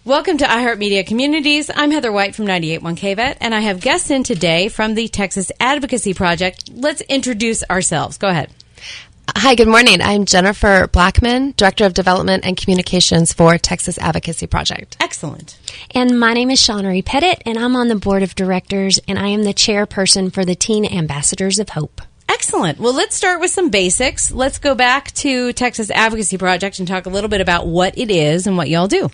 Welcome to iHeartMedia Communities. I'm Heather White from 98.1 KVET, and I have guests in today from the Texas Advocacy Project. Let's introduce ourselves. Go ahead. Hi, good morning. I'm Jennifer Blackman, Director of Development and Communications for Texas Advocacy Project. Excellent. And my name is Shawnery Pettit, and I'm on the Board of Directors, and I am the chairperson for the Teen Ambassadors of Hope. Excellent. Well, let's start with some basics. Let's go back to Texas Advocacy Project and talk a little bit about what it is and what y'all do.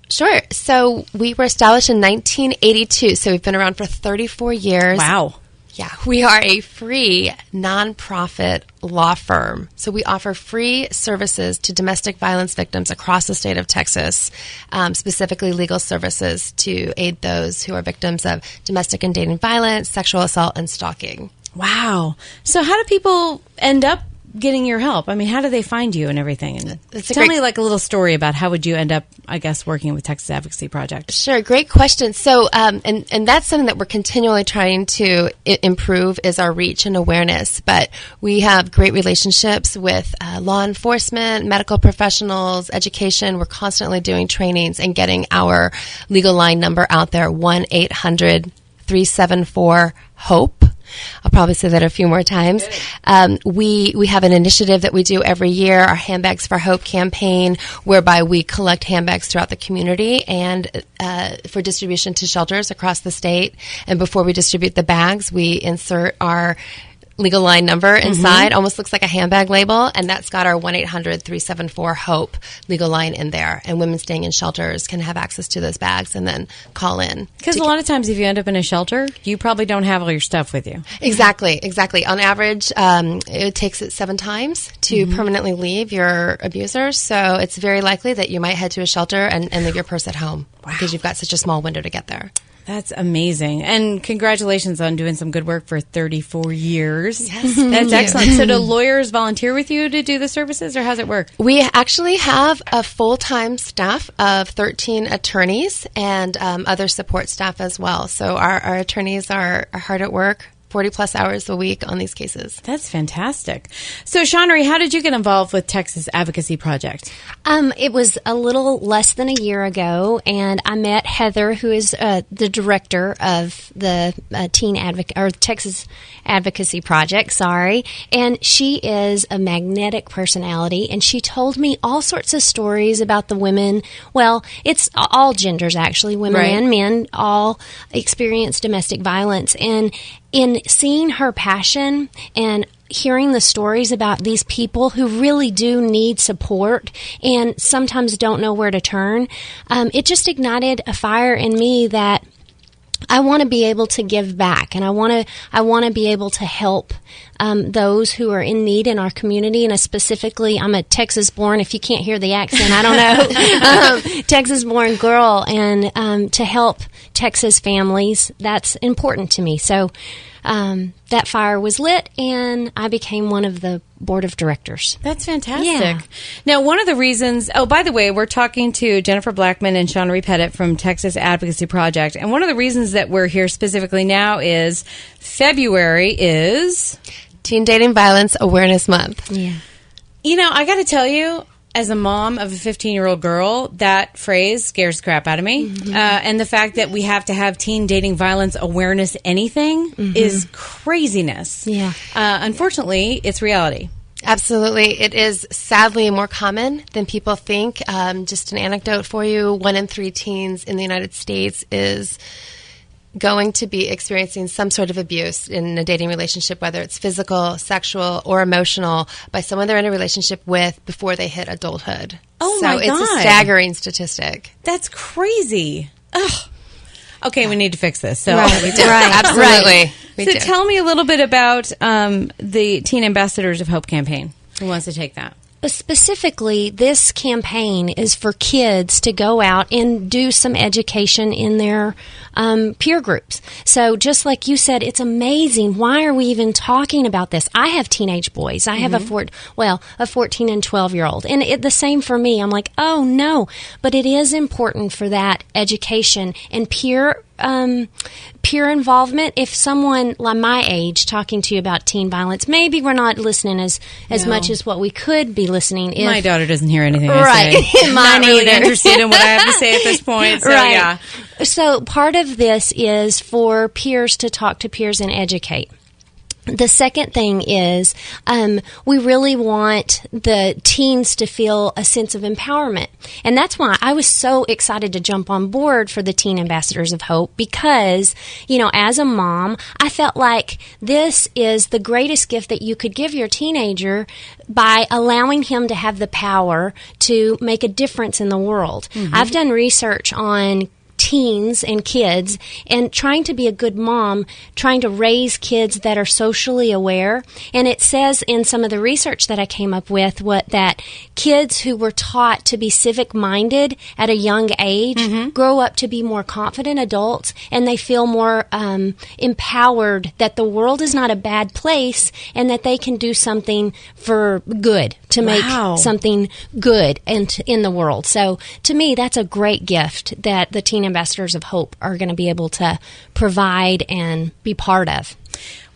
Sure. So we were established in 1982, so we've been around for 34 years. Wow. Yeah, we are a free nonprofit law firm. So we offer free services to domestic violence victims across the state of Texas, specifically legal services to aid those who are victims of domestic and dating violence, sexual assault, and stalking. Wow. So how do people end up getting your help? I mean, how do they find you and everything? And tell me like a little story about how would you end up, I guess, working with Texas Advocacy Project? Sure, great question. So, and that's something that we're continually trying to improve is our reach and awareness. But we have great relationships with law enforcement, medical professionals, education. We're constantly doing trainings and getting our legal line number out there, 1-800-374-HOPE. I'll probably say that a few more times. We have an initiative that we do every year, our Handbags for Hope campaign, whereby we collect handbags throughout the community and for distribution to shelters across the state. And before we distribute the bags, we insert our legal line number inside. Almost looks like a handbag label, and that's got our 1-800-374-HOPE legal line in there. And women staying in shelters can have access to those bags and then call in. Because a lot of times if you end up in a shelter, you probably don't have all your stuff with you. Exactly. On average, it takes it 7 times to permanently leave your abuser. So it's very likely that you might head to a shelter and leave your purse at home because you've got such a small window to get there. That's amazing. And congratulations on doing some good work for 34 years. Yes. That's excellent. So do lawyers volunteer with you to do the services, or how's it work? We actually have a full-time staff of 13 attorneys and other support staff as well. So our attorneys are hard at work, 40-plus hours a week on these cases. That's fantastic. So, Shawnery, how did you get involved with Texas Advocacy Project? It was a little less than a year ago, and I met Heather, who is the director of the Texas Advocacy Project. And she is a magnetic personality, and she told me all sorts of stories about the women. Well, it's all genders actually, women and men, all experience domestic violence, and in seeing her passion and hearing the stories about these people who really do need support and sometimes don't know where to turn, it just ignited a fire in me that I want to be able to give back, and I want to be able to help those who are in need in our community. And specifically, I'm a Texas-born. If you can't hear the accent, I don't know. Texas-born girl, and to help Texas families, that's important to me. So that fire was lit, and I became one of the board of directors. That's fantastic. Yeah. Now, one of the reasons, by the way, we're talking to Jennifer Blackman and Shawnery Pettit from Texas Advocacy Project. And one of the reasons that we're here specifically now is February is Teen Dating Violence Awareness Month. Yeah. You know, I got to tell you, as a mom of a 15-year-old girl, that phrase scares the crap out of me. And the fact that we have to have teen dating violence awareness anything is craziness. Yeah. Unfortunately, it's reality. Absolutely. It is sadly more common than people think. Just an anecdote for you, 1 in 3 teens in the United States is going to be experiencing some sort of abuse in a dating relationship, whether it's physical, sexual, or emotional, by someone they're in a relationship with before they hit adulthood. Oh, my God. So it's a staggering statistic. That's crazy. Ugh. Okay, we need to fix this. So, Absolutely. So tell me a little bit about the Teen Ambassadors of Hope campaign. Who wants to take that? Specifically, this campaign is for kids to go out and do some education in their peer groups. So just like you said, it's amazing. Why are we even talking about this? I have teenage boys. I have a 14 and 12-year-old. And the same for me. I'm like, oh, no. But it is important for that education and peer peer involvement. If someone like my age talking to you about teen violence, maybe we're not listening as much as what we could be listening. If, my daughter doesn't hear anything right. I say. Mine not really either. interested in what I have to say at this point. So, right. yeah. So part of this is for peers to talk to peers and educate. The second thing is we really want the teens to feel a sense of empowerment. And that's why I was so excited to jump on board for the Teen Ambassadors of Hope because, as a mom, I felt like this is the greatest gift that you could give your teenager by allowing him to have the power to make a difference in the world. Mm-hmm. I've done research on teens and kids and trying to be a good mom, trying to raise kids that are socially aware. And it says in some of the research that I came up with that kids who were taught to be civic minded at a young age grow up to be more confident adults, and they feel more empowered that the world is not a bad place and that they can do something for good, to make something good in the world. So to me, that's a great gift that the Teen Ambassadors of Hope are going to be able to provide and be part of.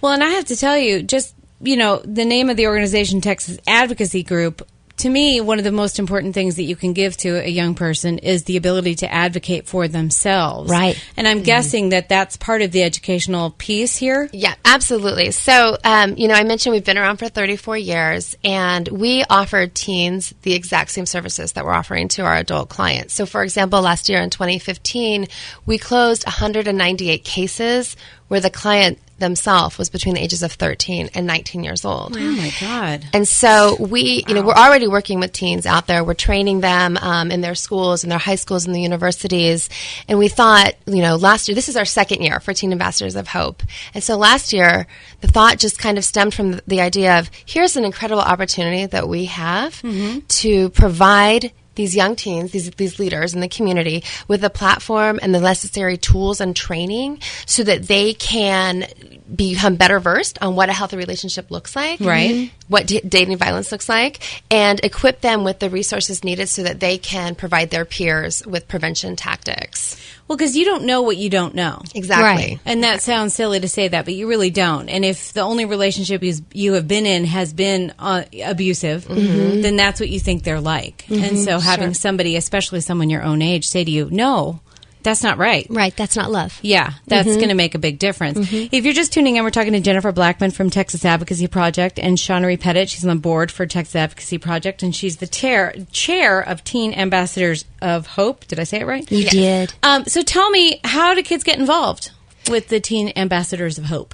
Well, and I have to tell you, just, the name of the organization, Texas Advocacy Group, to me, one of the most important things that you can give to a young person is the ability to advocate for themselves. Right. And I'm guessing that that's part of the educational piece here. Yeah, absolutely. So, I mentioned we've been around for 34 years, and we offer teens the exact same services that we're offering to our adult clients. So, for example, last year in 2015, we closed 198 cases where the client themselves was between the ages of 13 and 19 years old. Oh my God. And so we're already working with teens out there. We're training them in their schools, in their high schools, and the universities. And we thought, last year, this is our second year for Teen Ambassadors of Hope. And so last year, the thought just kind of stemmed from the idea of, here's an incredible opportunity that we have to provide these young teens, these leaders in the community, with a platform and the necessary tools and training so that they can become better versed on what a healthy relationship looks like, right? What dating violence looks like, and equip them with the resources needed so that they can provide their peers with prevention tactics. Well, because you don't know what you don't know. Exactly. Right. And that sounds silly to say that, but you really don't. And if the only relationship you have been in has been abusive, then that's what you think they're like. And so having somebody, especially someone your own age, say to you, no, that's not right. Right, that's not love. Yeah, that's going to make a big difference. If you're just tuning in, we're talking to Jennifer Blackman from Texas Advocacy Project and Shawnery Pettit. She's on the board for Texas Advocacy Project, and she's the chair of Teen Ambassadors of Hope. Did I say it right? You did. So tell me, how do kids get involved with the Teen Ambassadors of Hope?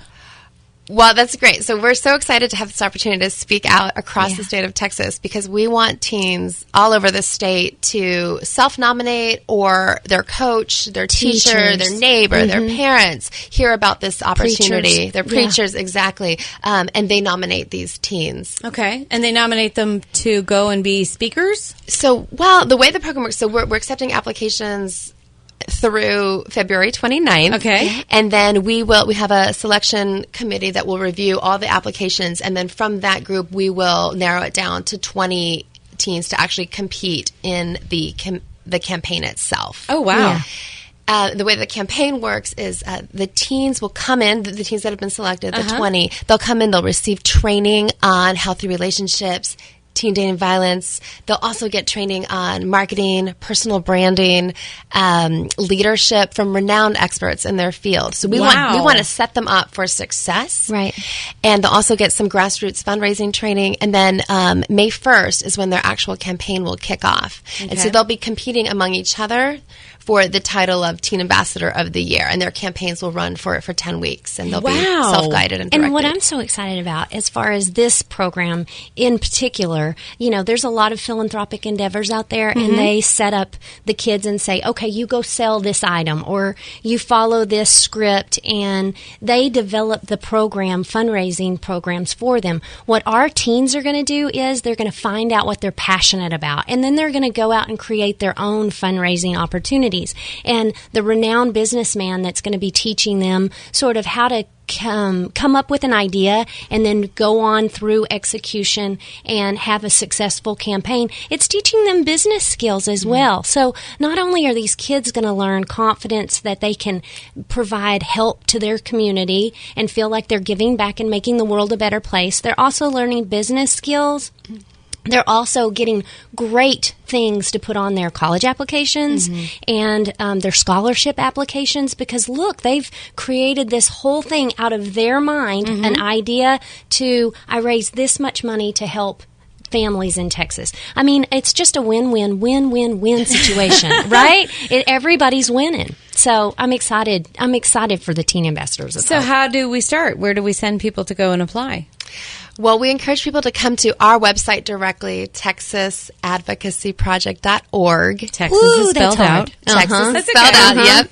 Well, that's great. So we're so excited to have this opportunity to speak out across the state of Texas because we want teens all over the state to self-nominate or their coach, their teacher, their neighbor, their parents hear about this opportunity. Their preachers, exactly. And they nominate these teens. Okay. And they nominate them to go and be speakers? So, well, the way the program works, so we're accepting applications through February 29th. Okay. And then we have a selection committee that will review all the applications. And then from that group, we will narrow it down to 20 teens to actually compete in the campaign itself. Oh, wow. Yeah. The way the campaign works is the teens will come in, the teens that have been selected, the 20, they'll come in, they'll receive training on healthy relationships, teen dating violence. They'll also get training on marketing, personal branding, leadership from renowned experts in their field. So we want to set them up for success. Right. And they'll also get some grassroots fundraising training. And then May 1st is when their actual campaign will kick off. Okay. And so they'll be competing among each other for the title of Teen Ambassador of the Year. And their campaigns will run for 10 weeks. And they'll be self-guided and directed. And what I'm so excited about, as far as this program in particular, there's a lot of philanthropic endeavors out there, and they set up the kids and say, okay, you go sell this item, or you follow this script, and they develop the program, fundraising programs for them. What our teens are going to do is they're going to find out what they're passionate about, and then they're going to go out and create their own fundraising opportunities. communities. And the renowned businessman that's going to be teaching them sort of how to come up with an idea and then go on through execution and have a successful campaign. It's teaching them business skills as well. So not only are these kids going to learn confidence that they can provide help to their community and feel like they're giving back and making the world a better place, they're also learning business skills. They're also getting great things to put on their college applications and their scholarship applications because, look, they've created this whole thing out of their mind, an idea I raise this much money to help families in Texas. I mean, it's just a win-win situation, right? Everybody's winning. So I'm excited. I'm excited for the Teen Ambassadors of So Hope. how do we start? Where do we send people to go and apply? Well, we encourage people to come to our website directly, texasadvocacyproject.org. Texas is spelled out. Texas is That's spelled okay. out, yep.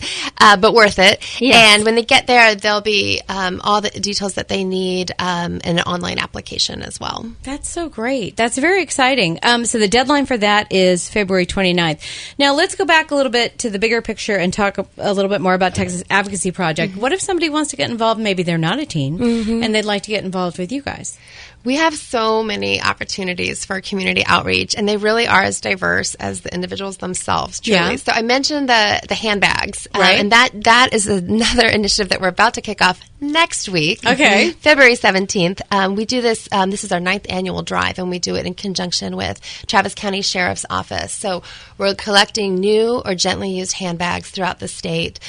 But worth it. Yes. And when they get there, there'll be all the details that they need and an online application as well. That's so great. That's very exciting. So the deadline for that is February 29th. Now, let's go back a little bit to the bigger picture and talk a little bit more about Texas Advocacy Project. What if somebody wants to get involved? Maybe they're not a teen and they'd like to get involved with you guys. We have so many opportunities for community outreach, and they really are as diverse as the individuals themselves, truly. Yeah. So I mentioned the handbags, Right. and that is another initiative that we're about to kick off next week, Okay. February 17th. We do this, this is our 9th annual drive, and we do it in conjunction with Travis County Sheriff's Office. So we're collecting new or gently used handbags throughout the state,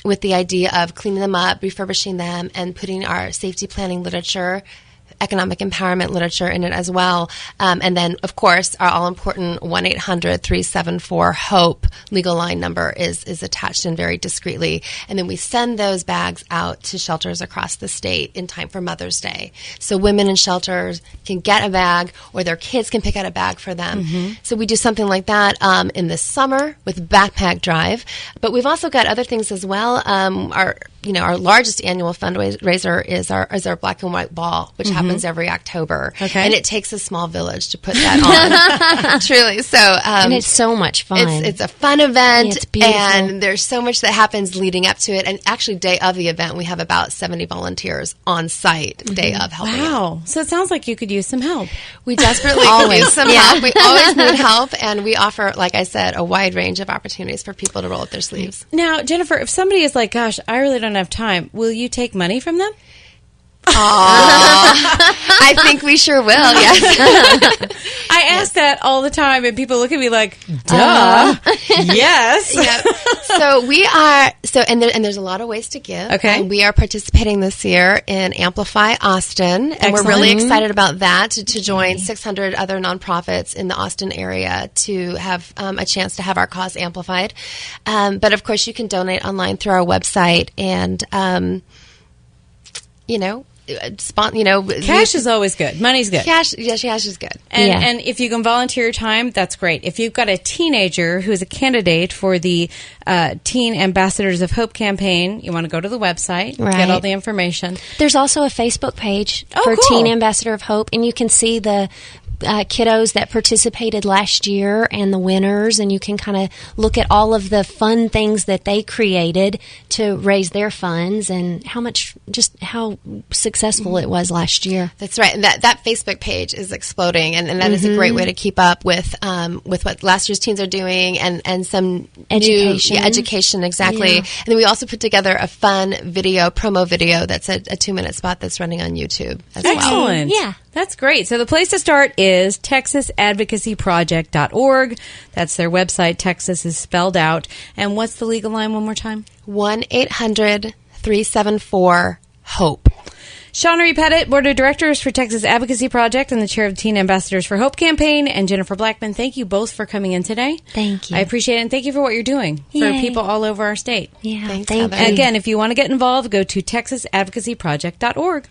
with the idea of cleaning them up, refurbishing them, and putting our safety planning literature, economic empowerment literature in it as well. And then, of course, our all-important 1-800-374-HOPE legal line number is attached in very discreetly. And then we send those bags out to shelters across the state in time for Mother's Day. So women in shelters can get a bag, or their kids can pick out a bag for them. So we do something like that in the summer with Backpack Drive. But we've also got other things as well. Our largest annual fundraiser is our Black and White Ball, which happens every October. Okay. And it takes a small village to put that on. Truly. So, and it's so much fun. It's a fun event. It's beautiful. And there's so much that happens leading up to it. And actually, day of the event, we have about 70 volunteers on site day of helping out. Wow. So it sounds like you could use some help. We desperately could use some help. We always need help. And we offer, like I said, a wide range of opportunities for people to roll up their sleeves. Now, Jennifer, if somebody is like, gosh, I really don't have time, will you take money from them? I think we sure will, yes. I ask that all the time, and people look at me like, duh. Yes. Yep. So we are, and there's a lot of ways to give. Okay. And we are participating this year in Amplify Austin, and we're really excited about that, to join 600 other nonprofits in the Austin area to have a chance to have our cause amplified. But of course, you can donate online through our website, and Cash is always good. Money's good. Cash is good. And if you can volunteer your time, that's great. If you've got a teenager who's a candidate for the Teen Ambassadors of Hope campaign, you want to go to the website, get all the information. There's also a Facebook page for cool. Teen Ambassador of Hope, and you can see the kiddos that participated last year and the winners, and you can kind of look at all of the fun things that they created to raise their funds and how successful it was last year. That's right. And that Facebook page is exploding, and that is a great way to keep up with what last year's teens are doing and some education. Education, exactly. Yeah. And then we also put together a fun promo video that's a 2-minute spot that's running on YouTube as well. Excellent. Yeah. That's great. So the place to start is texasadvocacyproject.org. That's their website. Texas is spelled out. And what's the legal line one more time? 1-800-374-HOPE. Shawnery Pettit, Board of Directors for Texas Advocacy Project and the Chair of the Teen Ambassadors for Hope campaign, and Jennifer Blackman, thank you both for coming in today. Thank you. I appreciate it, and thank you for what you're doing for people all over our state. Yeah, Thanks, thank Heather. you. Again, if you want to get involved, go to texasadvocacyproject.org.